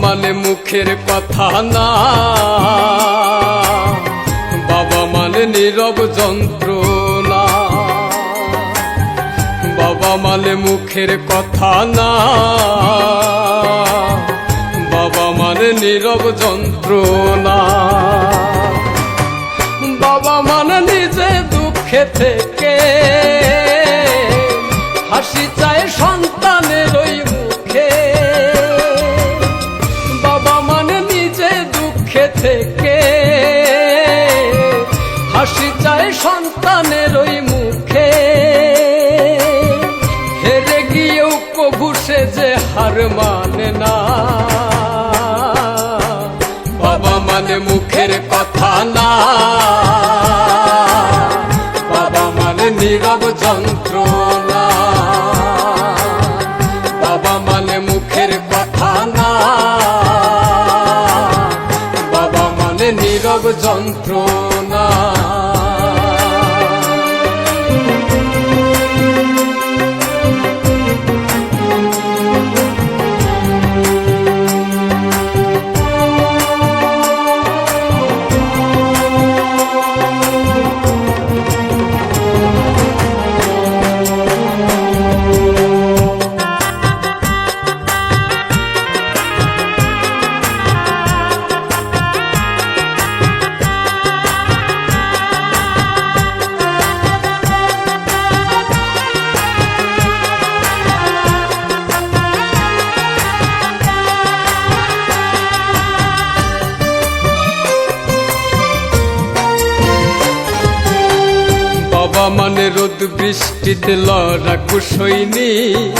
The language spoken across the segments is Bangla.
মানে মুখের কথা না, বাবা মানে নীরব যন্ত্রণা। বাবা মানে মুখের কথা না, বাবা মানে নীরব যন্ত্রণা। বাবা মানে নিজে দুঃখে থেকে হাসি চায় সন্তানের ওই মুখে। বাবা মানে নিজে দুঃখে থেকে হাসি চায় সন্তানের ওই মুখে। হেরে গিয়েও কবু সে যে হার মানে না। বাবা মানে মুখের কথা না, বাবা মানে নীরব যন্ত্রণা। বাবা মানে মুখের কথা না, বাবা মানে নীরব যন্ত্রণা। বাবা মানে রোদ বৃষ্টিতে লড়াকু সৈনিক।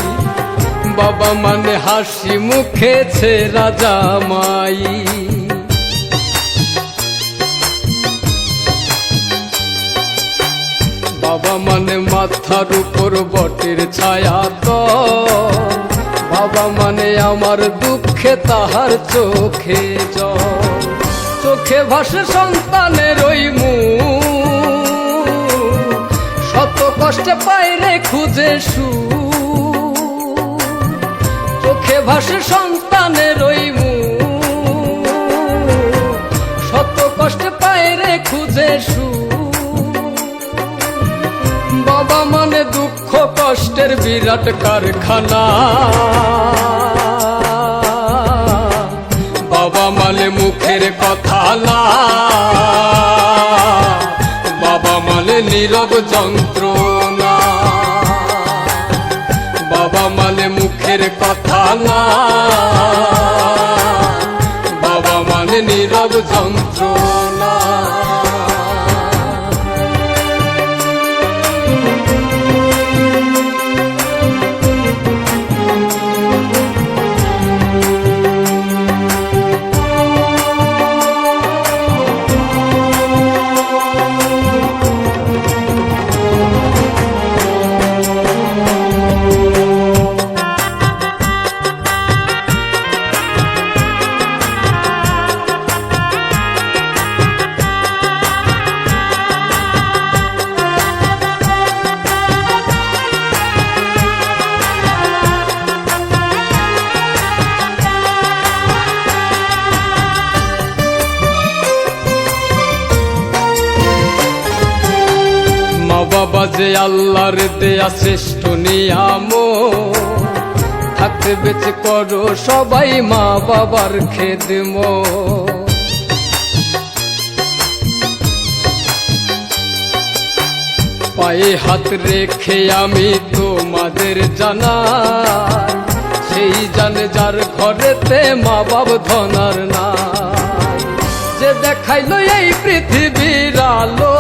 বাবা মানে হাসি মুখে ছেঁড়া জামাই। বাবা মানে মাথার উপর বটের ছায়া তো। বাবা মানে আমার দুঃখে তাহার চোখে জল। চোখে ভাসে সন্তানের ওই মুখ, শত কষ্টে পাইরে খুঁজে সুখ। চোখে ভাসে সন্তানের ওই মুখ, শত কষ্টে পাইরে খুঁজে সুখ। বাবা মানে দুঃখ কষ্টের বিরাট কারখানা। বাবা মানে মুখের কথা না, বাবা মানে নীরব যন্ত্রণা। বাবা মানে মুখের কথা না, বাবা মানে নীরব যন্ত্রণা। বাবা যে আল্লাহর দেয়া শ্রেষ্ঠ নিয়ামত। থাকতে বেঁচে করো সবাই মা বাবার খেদমত। পায়ে হাত রেখে আমি তোমাদের জানাই, সেই জানে যার ঘরেতে মা বাপ ধনার নাই। যে দেখাইলো এই পৃথিবীর আলো,